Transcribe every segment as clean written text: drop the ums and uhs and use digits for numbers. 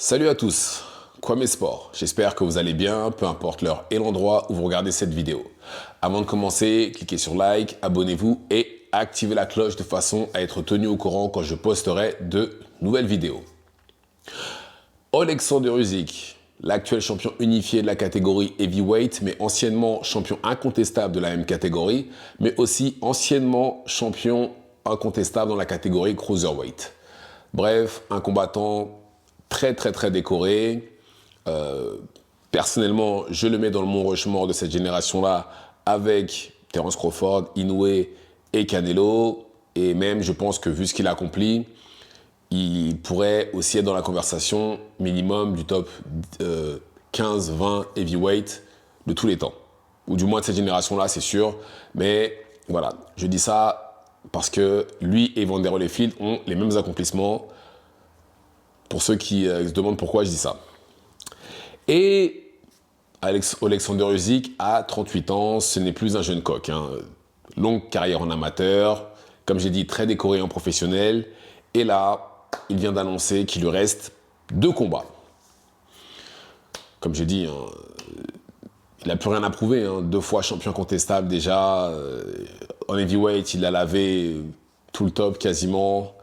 Salut à tous, Kwame Sport, j'espère que vous allez bien, peu importe l'heure et l'endroit où vous regardez cette vidéo. Avant de commencer, cliquez sur like, abonnez-vous et activez la cloche de façon à être tenu au courant quand je posterai de nouvelles vidéos. Oleksandr Usyk, l'actuel champion unifié de la catégorie heavyweight, mais anciennement champion incontestable de la même catégorie, mais aussi anciennement champion incontestable dans la catégorie cruiserweight. Bref, un combattant très décoré. Personnellement, je le mets dans le Mont Rushmore de cette génération-là avec Terence Crawford, Inoue et Canelo. Et même, je pense que vu ce qu'il a accompli, il pourrait aussi être dans la conversation minimum du top 15-20 heavyweight de tous les temps. Ou du moins de cette génération-là, c'est sûr. Mais voilà, je dis ça parce que lui et Evander Holyfield ont les mêmes accomplissements. Pour ceux qui se demandent pourquoi je dis ça. Et Oleksandr Usyk a 38 ans, ce n'est plus un jeune coq. Longue carrière en amateur, comme j'ai dit, très décoré en professionnel. Et là, il vient d'annoncer qu'il lui reste 2 combats. Comme j'ai dit, il n'a plus rien à prouver. 2 fois champion contestable déjà. En heavyweight, il a lavé tout le top quasiment.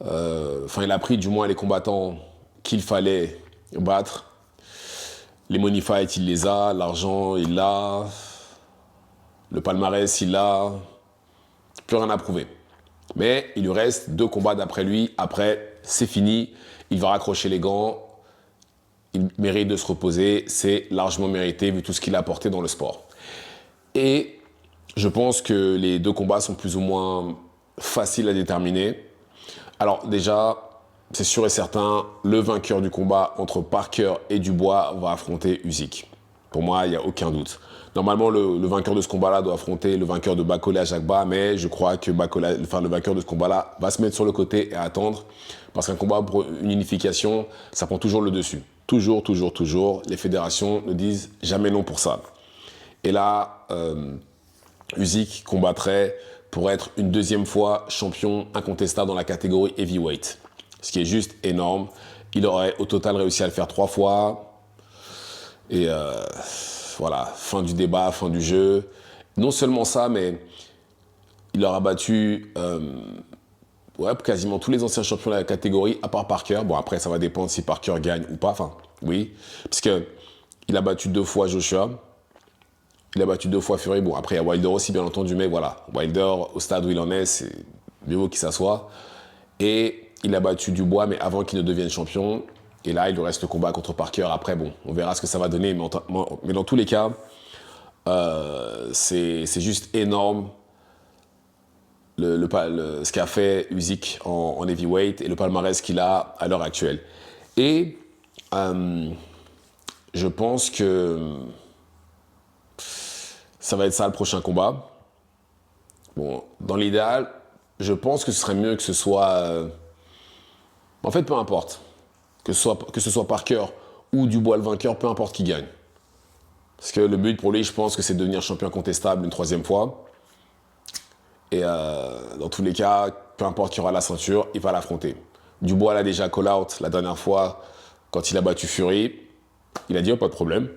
Il a pris du moins les combattants qu'il fallait battre. Les money fights, il les a. L'argent, il l'a. Le palmarès, il l'a. Plus rien à prouver. Mais il lui reste 2 combats d'après lui. Après, c'est fini. Il va raccrocher les gants. Il mérite de se reposer. C'est largement mérité vu tout ce qu'il a apporté dans le sport. Et je pense que les 2 combats sont plus ou moins faciles à déterminer. Alors déjà, c'est sûr et certain, le vainqueur du combat entre Parker et Dubois va affronter Usyk. Pour moi, il n'y a aucun doute. Normalement, le vainqueur de ce combat-là doit affronter le vainqueur de Bacolé à Jacba, mais je crois que le vainqueur de ce combat-là va se mettre sur le côté et attendre. Parce qu'un combat pour une unification, ça prend toujours le dessus. Toujours. Les fédérations ne disent jamais non pour ça. Et là, Usyk combattrait pour être une 2e fois champion incontestable dans la catégorie heavyweight. Ce qui est juste énorme. Il aurait au total réussi à le faire 3 fois. Et voilà, fin du débat, fin du jeu. Non seulement ça, mais il aura battu quasiment tous les anciens champions de la catégorie, à part Parker. Bon, après, ça va dépendre si Parker gagne ou pas. Enfin, oui. Parce qu'il a battu 2 fois Joshua. Il a battu 2 fois Fury. Bon, après, il y a Wilder aussi, bien entendu, mais voilà. Wilder, au stade où il en est, c'est mieux vaut qu'il s'assoie. Et il a battu Dubois, mais avant qu'il ne devienne champion. Et là, il lui reste le combat contre Parker. Après, bon, on verra ce que ça va donner. Mais dans tous les cas, c'est juste énorme ce qu'a fait Usyk en heavyweight et le palmarès qu'il a à l'heure actuelle. Et je pense que ça va être ça le prochain combat. Bon, dans l'idéal, je pense que ce serait mieux que ce soit... En fait, peu importe. Que ce soit Parker ou Dubois le vainqueur, peu importe qui gagne. Parce que le but pour lui, je pense que c'est de devenir champion incontestable une 3e fois. Et dans tous les cas, peu importe qui aura la ceinture, il va l'affronter. Dubois l'a déjà call-out la dernière fois quand il a battu Fury. Il a dit, oh, pas de problème.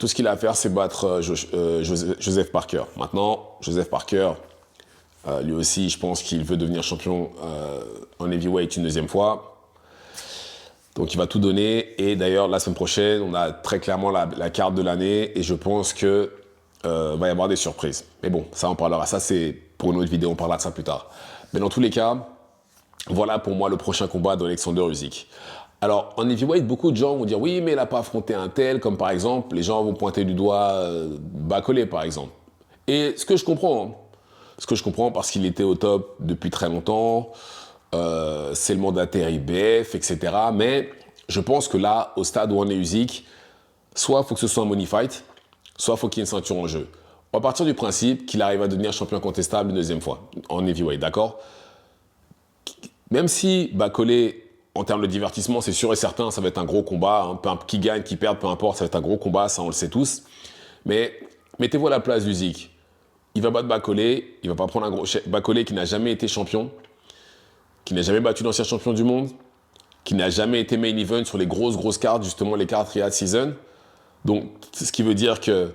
Tout ce qu'il a à faire, c'est battre Joseph Parker. Maintenant, Joseph Parker, lui aussi, je pense qu'il veut devenir champion en heavyweight une 2e fois. Donc, il va tout donner. Et d'ailleurs, la semaine prochaine, on a très clairement la carte de l'année. Et je pense que va y avoir des surprises. Mais bon, ça, on parlera. Ça, c'est pour une autre vidéo. On parlera de ça plus tard. Mais dans tous les cas, voilà pour moi le prochain combat d'Oleksandr Usyk. Alors, en heavyweight, beaucoup de gens vont dire « Oui, mais il n'a pas affronté un tel », comme par exemple, les gens vont pointer du doigt Bacolé, par exemple. Et ce que je comprends, parce qu'il était au top depuis très longtemps, c'est le mandataire IBF, etc. Mais je pense que là, au stade où on est Usyk, soit il faut que ce soit un money fight, soit il faut qu'il y ait une ceinture en jeu. On va partir du principe qu'il arrive à devenir champion incontestable une 2e fois, en heavyweight, d'accord? Même si Bacolé, en termes de divertissement, c'est sûr et certain, ça va être un gros combat. Qui gagne, qui perd, peu importe, ça va être un gros combat, ça on le sait tous. Mais mettez-vous à la place d'Usyk. Il va battre Bacolé, il va pas prendre un gros... Bacolé qui n'a jamais été champion, qui n'a jamais battu d'ancien champion du monde, qui n'a jamais été main event sur les grosses cartes, justement les cartes Riyadh Season. Donc, ce qui veut dire que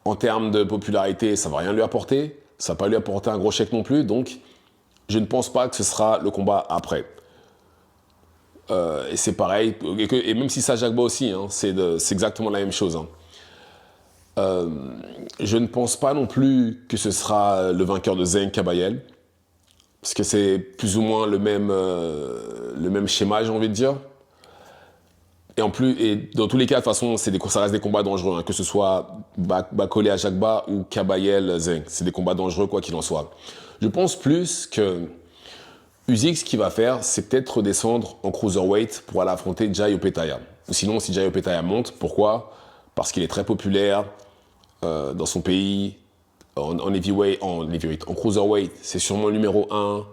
en termes de popularité, ça ne va rien lui apporter. Ça ne va pas lui apporter un gros chèque non plus. Donc, je ne pense pas que ce sera le combat après. Et c'est pareil. Et même si ça, Jagba aussi, hein, c'est exactement la même chose. Hein. Je ne pense pas non plus que ce sera le vainqueur de Zeng Kabayel. Parce que c'est plus ou moins le même schéma, j'ai envie de dire. Et dans tous les cas, de toute façon, ça reste des combats dangereux. Hein, que ce soit Bakole à Jagba ou Kabayel Zeng. C'est des combats dangereux, quoi qu'il en soit. Je pense plus que Usyk, ce qu'il va faire, c'est peut-être redescendre en cruiserweight pour aller affronter Jai Opetaia. Ou sinon, si Jai Opetaia monte, pourquoi ? Parce qu'il est très populaire dans son pays. En heavyweight, en cruiserweight, c'est sûrement le numéro 1.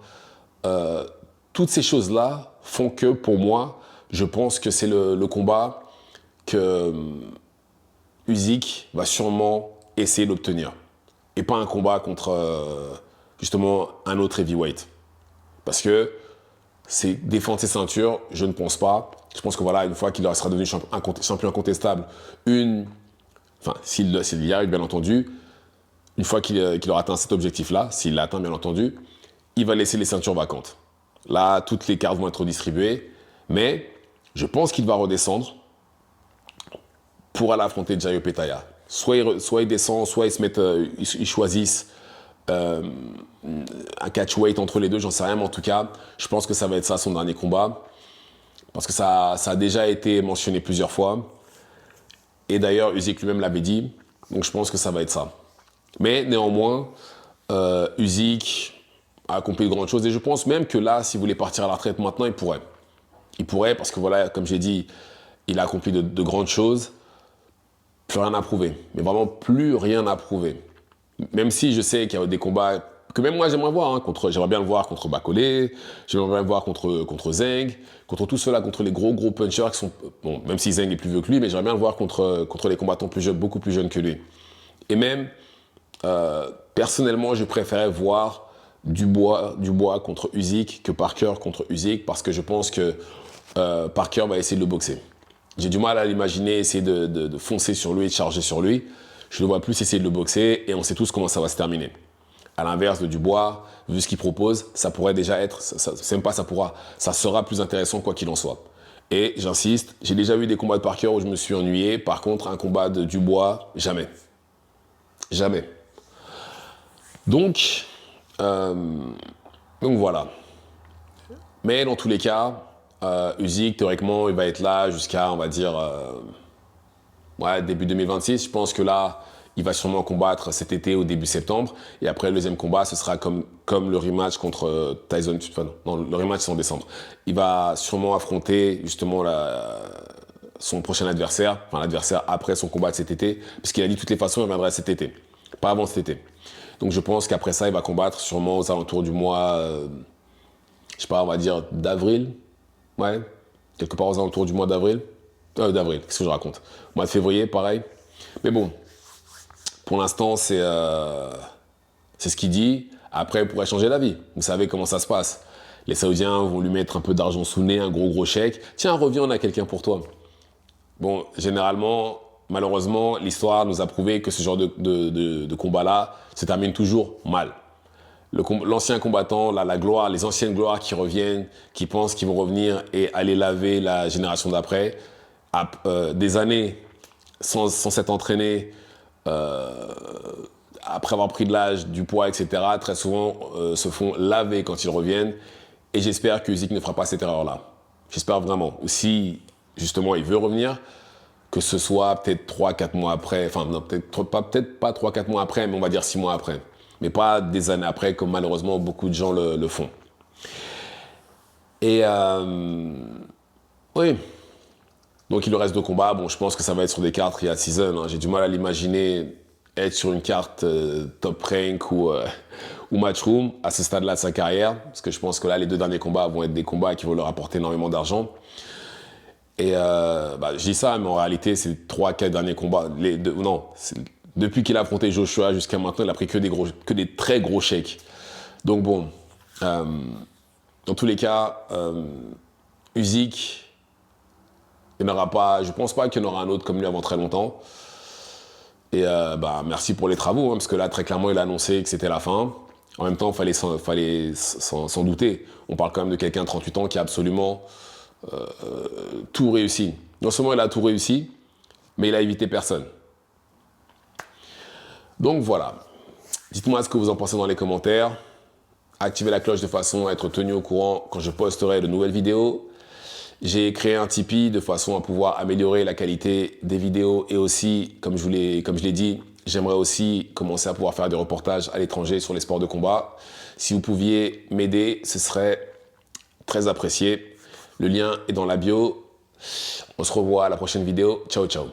Toutes ces choses-là font que, pour moi, je pense que c'est le combat que Usyk va sûrement essayer d'obtenir. Et pas un combat contre, justement, un autre heavyweight. Parce que c'est défendre ses ceintures, je ne pense pas. Je pense que voilà, une fois qu'il sera devenu champion incontestable, s'il y arrive, bien entendu, une fois qu'il aura atteint cet objectif-là, s'il l'a atteint, bien entendu, il va laisser les ceintures vacantes. Là, toutes les cartes vont être distribuées, mais je pense qu'il va redescendre pour aller affronter Jai Opetaia. Soit il descend, soit ils choisissent un catchweight entre les deux, j'en sais rien, mais en tout cas, je pense que ça va être ça son dernier combat, parce que ça a déjà été mentionné plusieurs fois, et d'ailleurs, Usyk lui-même l'avait dit, donc je pense que ça va être ça. Mais néanmoins, Usyk a accompli de grandes choses, et je pense même que là, s'il voulait partir à la retraite maintenant, il pourrait. Il pourrait, parce que voilà, comme j'ai dit, il a accompli de grandes choses, plus rien à prouver, mais vraiment plus rien à prouver. Même si je sais qu'il y a des combats que même moi j'aimerais voir, hein, j'aimerais bien le voir contre Bakole, j'aimerais bien le voir contre Zeng, contre tout cela, contre les gros punchers qui sont, bon, même si Zeng est plus vieux que lui, mais j'aimerais bien le voir contre les combattants plus jeunes, beaucoup plus jeunes que lui. Et même, personnellement, je préférais voir Dubois contre Usyk que Parker contre Usyk, parce que je pense que Parker va essayer de le boxer. J'ai du mal à l'imaginer essayer de foncer sur lui et de charger sur lui. Je le vois plus essayer de le boxer, et on sait tous comment ça va se terminer. À l'inverse de Dubois, vu ce qu'il propose, ça pourrait déjà être, ça sera plus intéressant quoi qu'il en soit. Et j'insiste, j'ai déjà eu des combats de Parker où je me suis ennuyé. Par contre, un combat de Dubois, jamais. Jamais. Donc voilà. Mais dans tous les cas, Usyk, théoriquement, il va être là jusqu'à, on va dire, début 2026. Je pense que là, il va sûrement combattre cet été au début septembre. Et après, le deuxième combat, ce sera comme le rematch contre Tyson. Non, le rematch, c'est en décembre. Il va sûrement affronter, justement, son prochain adversaire. Enfin, l'adversaire après son combat de cet été. Puisqu'il a dit, de toutes les façons, il reviendrait cet été. Pas avant cet été. Donc, je pense qu'après ça, il va combattre sûrement aux alentours du mois, je sais pas, on va dire d'avril. Ouais, quelque part aux alentours du mois d'avril. D'avril, qu'est-ce que je raconte? Mois de février, pareil. Mais bon, pour l'instant, c'est ce qu'il dit. Après, il pourrait changer d'avis. Vous savez comment ça se passe. Les Saoudiens vont lui mettre un peu d'argent sous le nez, un gros chèque. Tiens, reviens, on a quelqu'un pour toi. Bon, généralement, malheureusement, l'histoire nous a prouvé que ce genre de combat-là se termine toujours mal. L'ancien combattant, la gloire, les anciennes gloires qui reviennent, qui pensent qu'ils vont revenir et aller laver la génération d'après, des années sans s'être entraîné, après avoir pris de l'âge, du poids, etc., très souvent se font laver quand ils reviennent. Et j'espère que Usyk ne fera pas cette erreur-là. J'espère vraiment. Ou si, justement, il veut revenir, que ce soit peut-être 3-4 mois après, enfin, non, peut-être pas 3-4 mois après, mais on va dire 6 mois après. Mais pas des années après, comme malheureusement beaucoup de gens le font. Et oui. Donc il lui reste 2 combats. Bon, je pense que ça va être sur des cartes Riyadh Season. Hein. J'ai du mal à l'imaginer être sur une carte Top Rank ou Matchroom à ce stade-là de sa carrière. Parce que je pense que là, les 2 derniers combats vont être des combats qui vont leur apporter énormément d'argent. Et je dis ça, mais en réalité, c'est les 3-4 derniers combats. Depuis qu'il a affronté Joshua jusqu'à maintenant, il a pris que des très gros chèques. Donc bon, dans tous les cas, Usyk, il n'y aura pas, je pense pas qu'il y en aura un autre comme lui avant très longtemps. Et merci pour les travaux, hein, parce que là, très clairement, il a annoncé que c'était la fin. En même temps, il fallait s'en douter. On parle quand même de quelqu'un de 38 ans qui a absolument tout réussi. Non seulement il a tout réussi, mais il a évité personne. Donc voilà. Dites-moi ce que vous en pensez dans les commentaires. Activez la cloche de façon à être tenu au courant quand je posterai de nouvelles vidéos. J'ai créé un Tipeee de façon à pouvoir améliorer la qualité des vidéos et aussi, comme je l'ai dit, j'aimerais aussi commencer à pouvoir faire des reportages à l'étranger sur les sports de combat. Si vous pouviez m'aider, ce serait très apprécié. Le lien est dans la bio. On se revoit à la prochaine vidéo. Ciao, ciao.